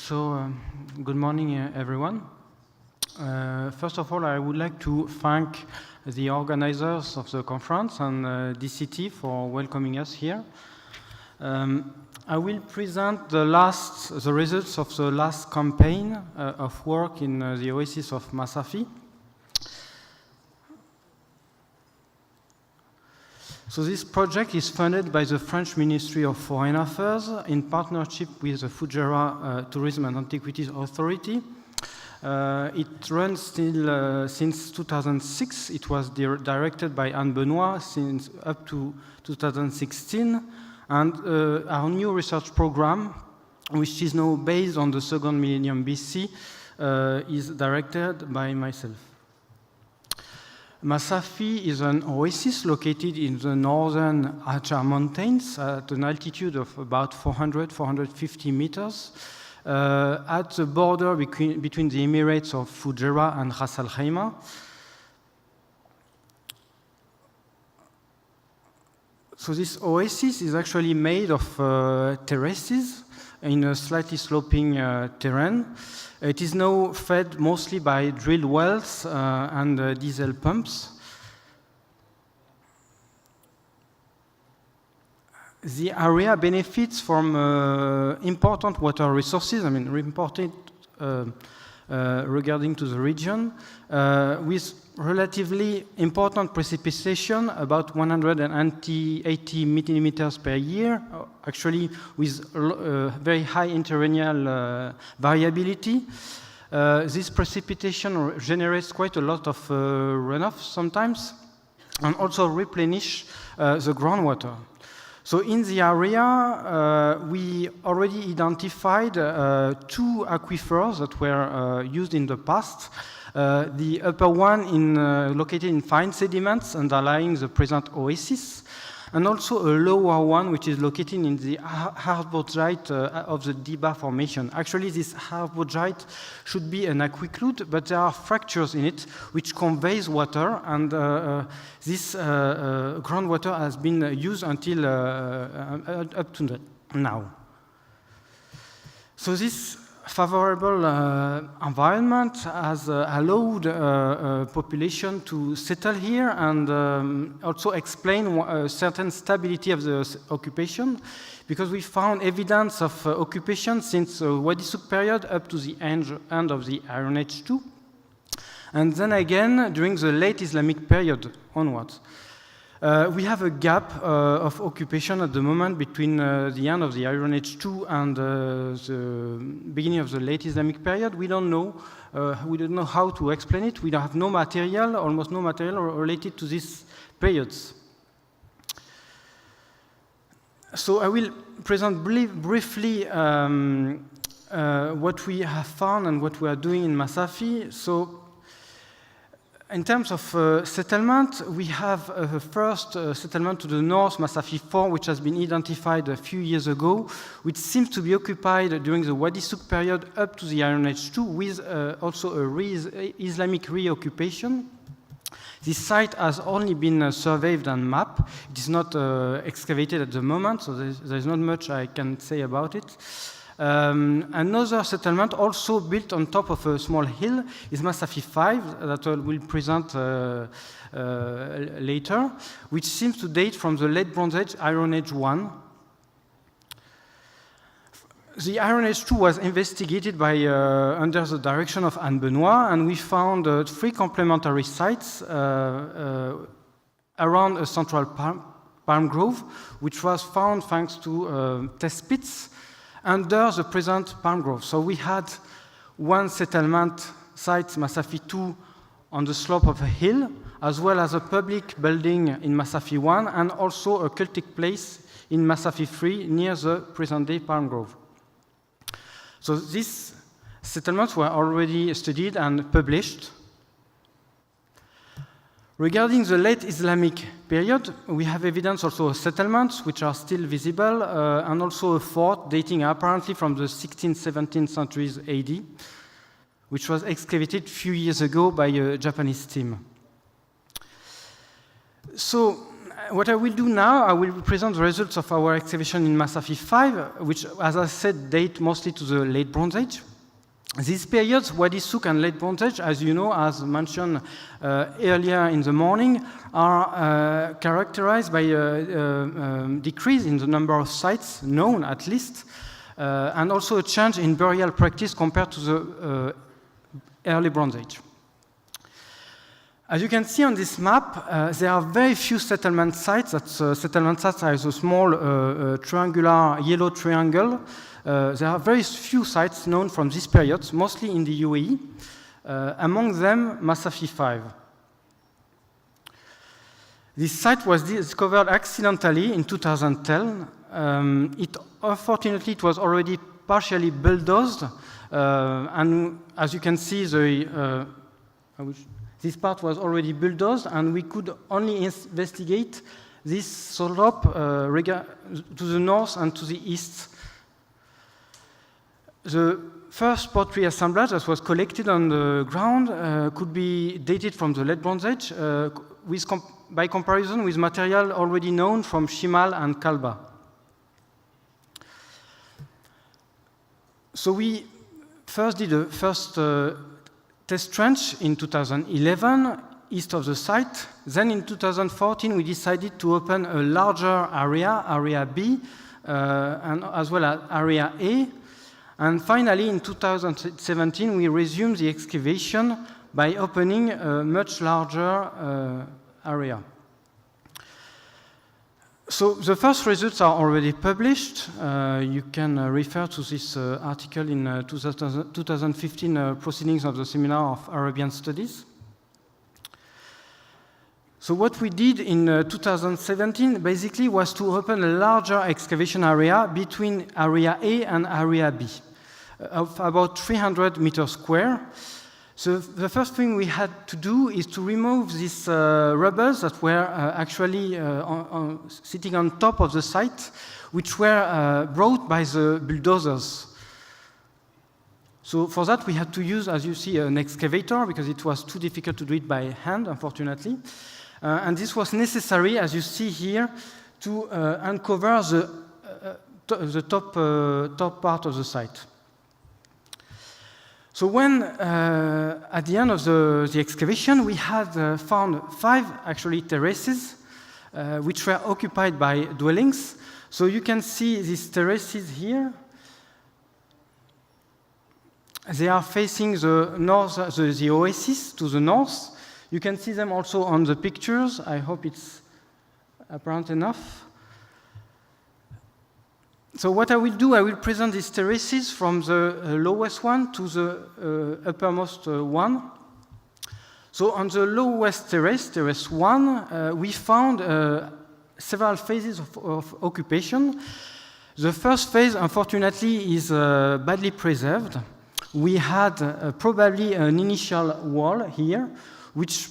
Good morning, everyone. First of all, I would like to thank the organizers of the conference and DCT for welcoming us here. I will present the results of the last campaign of work in the oasis of Masafi. So this project is funded by the French Ministry of Foreign Affairs in partnership with the Fujairah Tourism and Antiquities Authority. It runs still since 2006. It was directed by Anne Benoit since up to 2016. And our new research program, which is now based on the second millennium BC, is directed by myself. Masafi is an oasis located in the northern Achar Mountains at an altitude of about 450 meters at the border between the Emirates of Fujairah and Ras Al Khaimah. So this oasis is actually made of terraces in a slightly sloping terrain. It is now fed mostly by drilled wells and diesel pumps. The area benefits from important water resources, important regarding to the region, with relatively important precipitation, about 180 millimeters per year, actually with very high interrennial variability. This precipitation generates quite a lot of runoff sometimes, and also replenish the groundwater. So in the area, we already identified two aquifers that were used in the past. The upper one located in fine sediments underlying the present oasis, and also a lower one which is located in the hardbogite of the Diba formation. Actually, this hardbogite should be an aquiclude, but there are fractures in it which conveys water, and this groundwater has been used until up to now. So this favorable environment has allowed population to settle here and also explain a certain stability of the occupation, because we found evidence of occupation since the Wadi Souk period up to the end of the Iron Age II, and then again during the late Islamic period onwards. We have a gap of occupation at the moment between the end of the Iron Age II and the beginning of the late Islamic period. We don't know how to explain it. We don't have no material, almost no material related to these periods. So I will present briefly what we have found and what we are doing in Masafi. So, in terms of settlement, we have a first settlement to the north, Masafi 4, which has been identified a few years ago, which seems to be occupied during the Wadi Souk period up to the Iron Age II, with also a Islamic reoccupation. This site has only been surveyed and mapped. It is not excavated at the moment, so there's not much I can say about it. Another settlement also built on top of a small hill is Masafi 5 that I will present later, which seems to date from the late Bronze Age, Iron Age 1. The Iron Age 2 was investigated by under the direction of Anne Benoit, and we found 3 complementary sites around a central palm grove, which was found thanks to test pits under the present palm grove. So we had one settlement site, Masafi 2, on the slope of a hill, as well as a public building in Masafi 1, and also a cultic place in Masafi 3 near the present-day palm grove. So these settlements were already studied and published. Regarding the late Islamic period, we have evidence also of settlements which are still visible, and also a fort dating apparently from the 16th, 17th centuries AD, which was excavated a few years ago by a Japanese team. So What I will do now, I will present the results of our excavation in Massafy 5, which, as I said, date mostly to the late Bronze Age. These periods, Wadi Souk and late Bronze Age, as you know, as mentioned earlier in the morning, are characterized by a decrease in the number of sites known, at least, and also a change in burial practice compared to the early Bronze Age. As you can see on this map, there are very few settlement sites. Settlement sites are a small triangular yellow triangle. There are very few sites known from this period, mostly in the UAE, among them Massafy 5. This site was discovered accidentally in 2010. Unfortunately, it was already partially bulldozed, and as you can see, this part was already bulldozed, and we could only investigate this slope to the north and to the east. The first pottery assemblage that was collected on the ground could be dated from the late Bronze Age by comparison with material already known from Shimal and Kalba. So we first did a test trench in 2011 east of the site. Then in 2014 we decided to open a larger area, Area B, and as well as Area A. And finally, in 2017, we resumed the excavation by opening a much larger area. So the first results are already published. You can refer to this article in 2015 proceedings of the Seminar of Arabian Studies. So what we did in 2017 basically was to open a larger excavation area between Area A and Area B, of about 300 meters square. So the first thing we had to do is to remove these rubbles that were actually sitting on top of the site, which were brought by the bulldozers. So for that we had to use, as you see, an excavator, because it was too difficult to do it by hand, unfortunately. And this was necessary, as you see here, to uncover the top part of the site. So when, at the end of the excavation, we had found 5 actually terraces, which were occupied by dwellings. So you can see these terraces here. They are facing the north, the oasis to the north. You can see them also on the pictures. I hope it's apparent enough. So what I will do, I will present these terraces from the lowest one to the uppermost one. So on the lowest terrace, Terrace 1, we found several phases of occupation. The first phase, unfortunately, is badly preserved. We had probably an initial wall here, which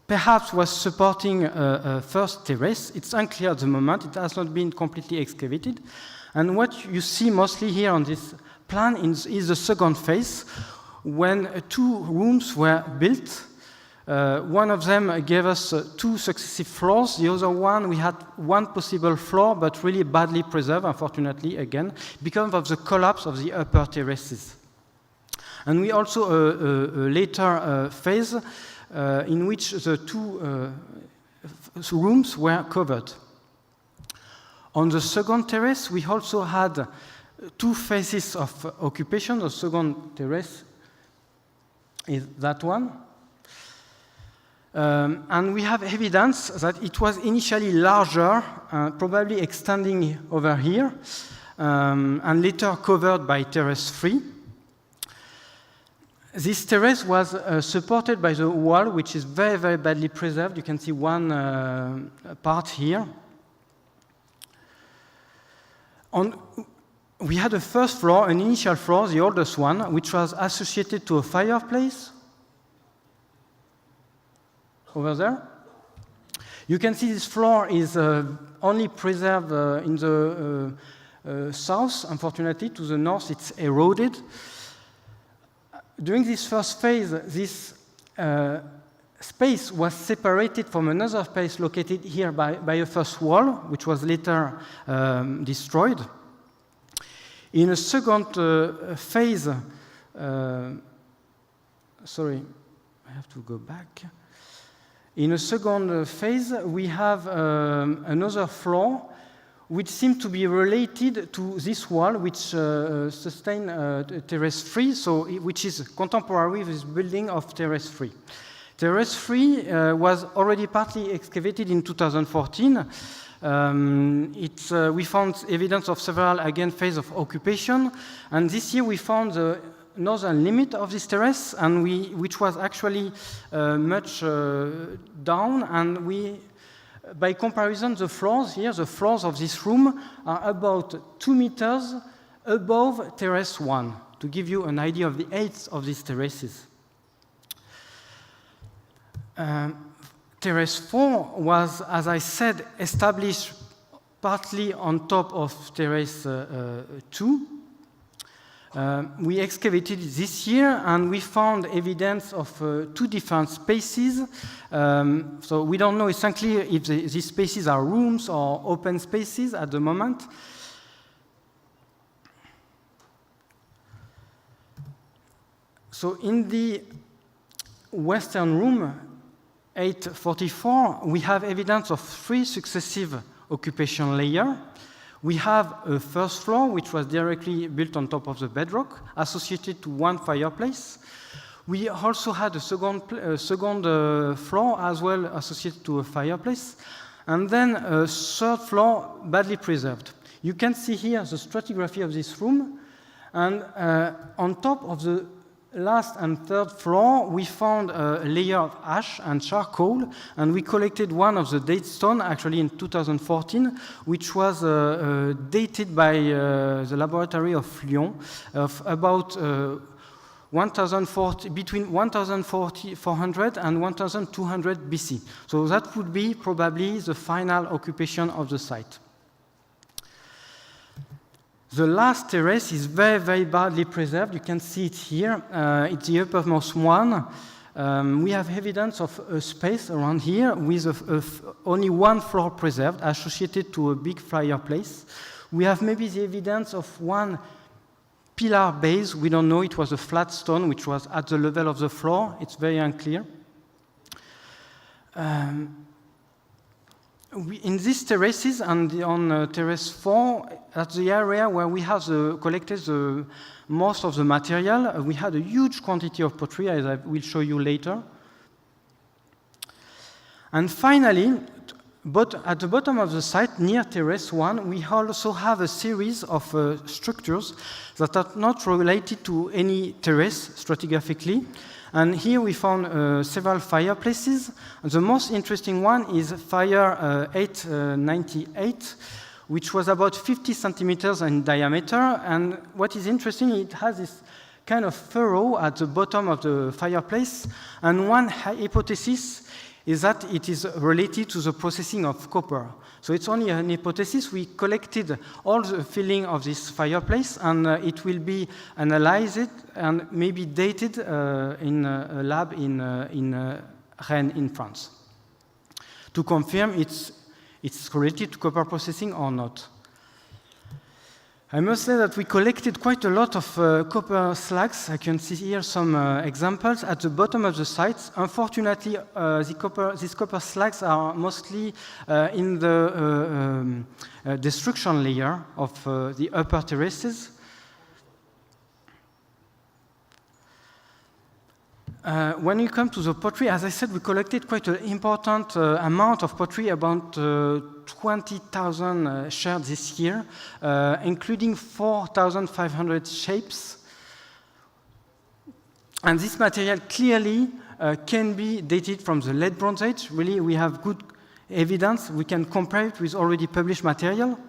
perhaps was supporting a first terrace. It's unclear at the moment. It has not been completely excavated. And what you see mostly here on this plan is the second phase, when 2 rooms were built. One of them gave us 2 successive floors. The other one, we had 1 possible floor, but really badly preserved, unfortunately, again, because of the collapse of the upper terraces. And we also a later phase in which the 2 rooms were covered. On the second terrace, we also had 2 phases of occupation. The second terrace is that one. And we have evidence that it was initially larger, probably extending over here, and later covered by Terrace 3. This terrace was supported by the wall, which is very, very badly preserved. You can see one part here. We had a first floor, an initial floor, the oldest one, which was associated to a fireplace. Over there. You can see this floor is only preserved in the south. Unfortunately, to the north, it's eroded. During this first phase, this space was separated from another space located here by a first wall, which was later destroyed. In a second phase, sorry, I have to go back. In a second phase, we have another floor which seems to be related to this wall, which sustains Terrace 3, so which is contemporary with this building of Terrace 3. Terrace 3 was already partly excavated in 2014. We found evidence of several, again, phases of occupation. And this year we found the northern limit of this terrace, and which was actually much down. And by comparison, the floors of this room are about 2 meters above Terrace 1, to give you an idea of the height of these terraces. Terrace 4 was, as I said, established partly on top of Terrace 2. We excavated this year, and we found evidence of 2 different spaces. So we don't know exactly if these spaces are rooms or open spaces at the moment. So in the western room, 844, we have evidence of 3 successive occupation layers. We have a first floor, which was directly built on top of the bedrock, associated to 1 fireplace. We also had a second floor, as well, associated to a fireplace. And then a third floor, badly preserved. You can see here the stratigraphy of this room. And on top of the last and third floor, we found a layer of ash and charcoal, and we collected one of the date stone, actually in 2014, which was dated by the laboratory of Lyon, of about between 1,400 and 1,200 BC. So that would be probably the final occupation of the site. The last terrace is very, very badly preserved. You can see it here. It's the uppermost one. We have evidence of a space around here with only 1 floor preserved, associated to a big fireplace. We have maybe the evidence of 1 pillar base. We don't know. It was a flat stone which was at the level of the floor. It's very unclear. In these terraces and on Terrace 4, that's the area where we have collected most of the material. We had a huge quantity of pottery, as I will show you later. And finally, at the bottom of the site, near Terrace 1, we also have a series of structures that are not related to any terrace stratigraphically. And here we found several fireplaces. The most interesting one is fire 898, which was about 50 centimeters in diameter. And what is interesting, it has this kind of furrow at the bottom of the fireplace. And one hypothesis is that it is related to the processing of copper. So it's only an hypothesis. We collected all the filling of this fireplace, and it will be analyzed and maybe dated in a lab in Rennes in France to confirm it's related to copper processing or not. I must say that we collected quite a lot of copper slags. I can see here some examples at the bottom of the site. Unfortunately, these copper slags are mostly in the destruction layer of the upper terraces. When you come to the pottery, as I said, we collected quite an important amount of pottery, about 20,000 shards this year, including 4,500 shapes. And this material clearly can be dated from the Late Bronze Age. Really, we have good evidence. We can compare it with already published material.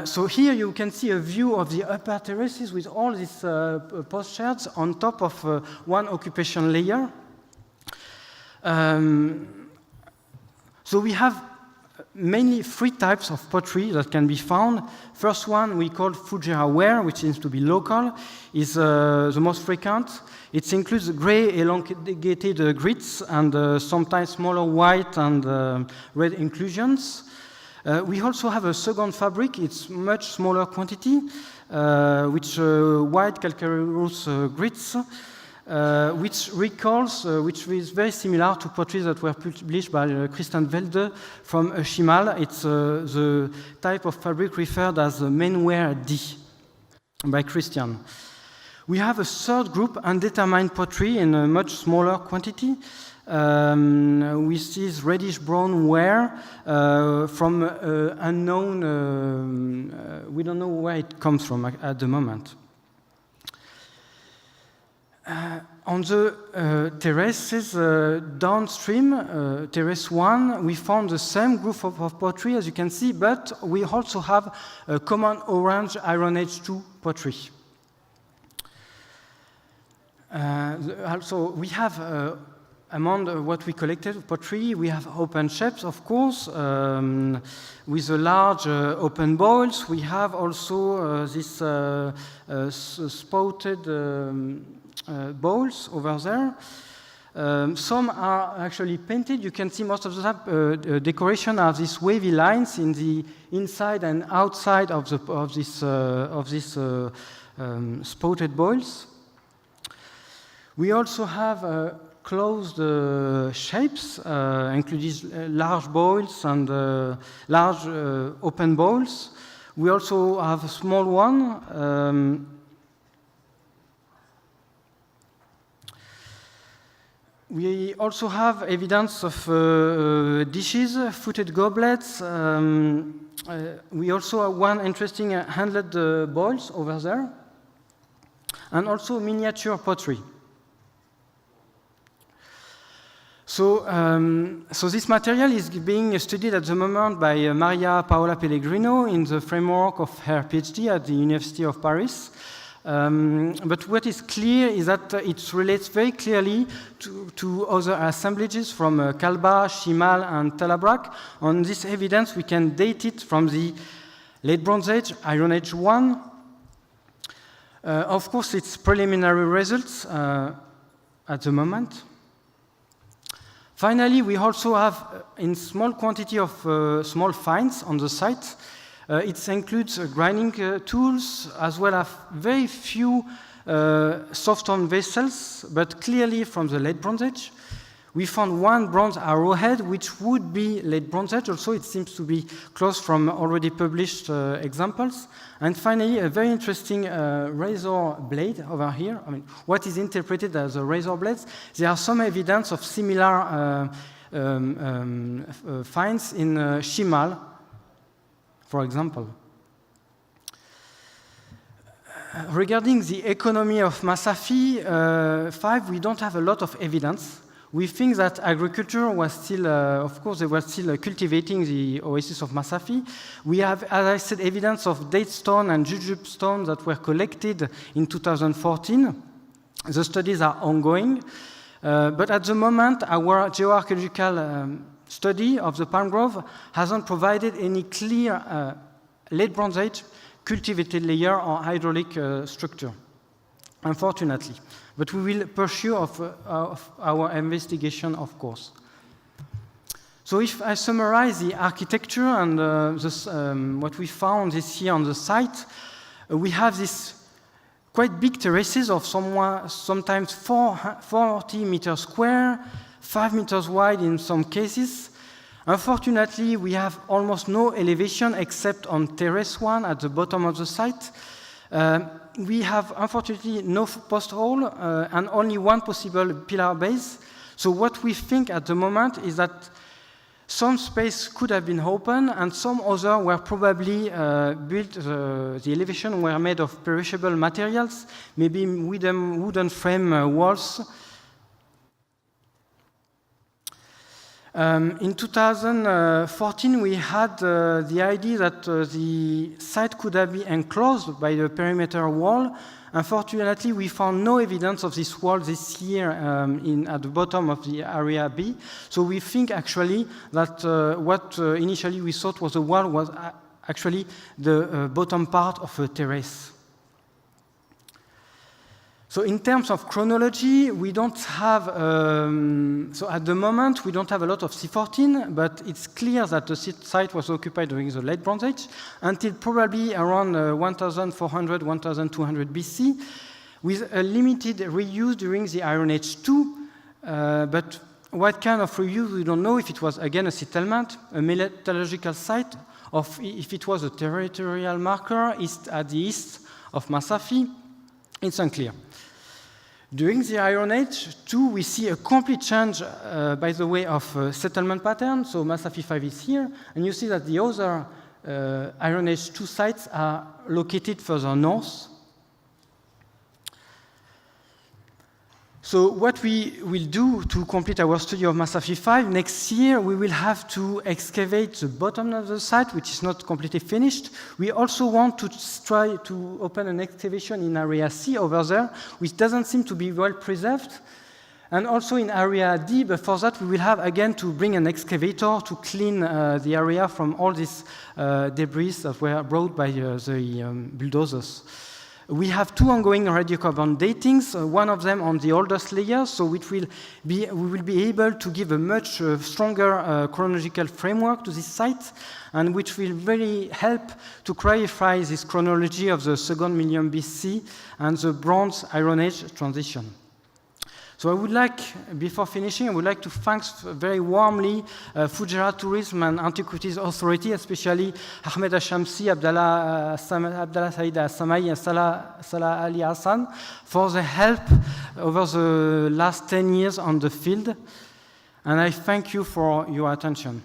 So here you can see a view of the upper terraces with all these post shards on top of one occupation layer. So we have mainly 3 types of pottery that can be found. First one we call Fujairah ware, which seems to be local, is the most frequent. It includes gray elongated grits and sometimes smaller white and red inclusions. We also have a second fabric. It's much smaller quantity, which white calcareous grits, which is very similar to pottery that were published by Christian Velde from Schimal. It's the type of fabric referred as Mainware D by Christian. We have a third group, undetermined pottery, in a much smaller quantity. We see this reddish-brown ware from unknown, we don't know where it comes from at the moment. On the terraces downstream, terrace 1, we found the same group of pottery, as you can see, but we also have a common orange Iron Age 2 pottery. Also, we have among what we collected pottery, we have open shapes, of course, with a large open bowls. We have also this spouted bowls over there. Some are actually painted. You can see most of the time decoration have these wavy lines in the inside and outside of these spouted bowls. We also have closed shapes, including large bowls and large open bowls. We also have a small one. We also have evidence of dishes, footed goblets. We also have one interesting handled bowls over there, and also miniature pottery. So this material is being studied at the moment by Maria Paola Pellegrino in the framework of her PhD at the University of Paris. But what is clear is that it relates very clearly to other assemblages from Kalba, Schimal, and Talabrac. On this evidence, we can date it from the Late Bronze Age, Iron Age 1. Of course, it's preliminary results at the moment. Finally, we also have in small quantity of small finds on the site. It includes grinding tools as well as very few soft stone vessels, but clearly from the Late Bronze Age. We found one bronze arrowhead, which would be Late Bronze Age. Also, it seems to be close from already published examples. And finally, a very interesting razor blade over here. I mean, what is interpreted as a razor blades? There are some evidence of similar finds in Schimal, for example. Regarding the economy of Masafi 5, we don't have a lot of evidence. We think that agriculture was still, of course, they were still cultivating the oasis of Masafi. We have, as I said, evidence of date stone and jujube stone that were collected in 2014. The studies are ongoing. But at the moment, our geoarchaeological study of the Palm Grove hasn't provided any clear Late Bronze Age cultivated layer or hydraulic structure, unfortunately. But we will pursue of our investigation, of course. So if I summarize the architecture and what we found this year on the site, we have these quite big terraces of sometimes 40 meters square, 5 meters wide in some cases. Unfortunately, we have almost no elevation except on Terrace 1 at the bottom of the site. We have, unfortunately, no post hole and only one possible pillar base. So what we think at the moment is that some space could have been open and some other were probably built, the elevation were made of perishable materials, maybe wooden frame walls. In 2014, we had the idea that the site could have been enclosed by the perimeter wall. Unfortunately, we found no evidence of this wall this year at the bottom of the area B. So we think actually that what initially we thought was a wall was actually the bottom part of a terrace. So in terms of chronology, we don't have, so at the moment, we don't have a lot of C14, but it's clear that the site was occupied during the late Bronze Age until probably around 1400, 1200 BC, with a limited reuse during the Iron Age too. But what kind of reuse, we don't know if it was, again, a settlement, a metallurgical site, or if it was a territorial marker at the east of Masafi. It's unclear. During the Iron Age, too, we see a complete change, by the way, of settlement pattern. So Masafi 5 is here, and you see that the other Iron Age 2 sites are located further north. So what we will do to complete our study of Masafi 5, next year we will have to excavate the bottom of the site, which is not completely finished. We also want to try to open an excavation in area C over there, which doesn't seem to be well preserved. And also in area D, but for that we will have again to bring an excavator to clean the area from all these debris that were brought by the bulldozers. We have two ongoing radiocarbon datings, one of them on the oldest layer, so we will be able to give a much stronger chronological framework to this site, and which will really help to clarify this chronology of the second millennium BC and the Bronze Iron Age transition. So I would like, before finishing, I would like to thank very warmly Fujairah Tourism and Antiquities Authority, especially Ahmed Ashamsi, Abdallah Said Samai, and Salah Ali Hassan, for the help over the last 10 years on the field. And I thank you for your attention.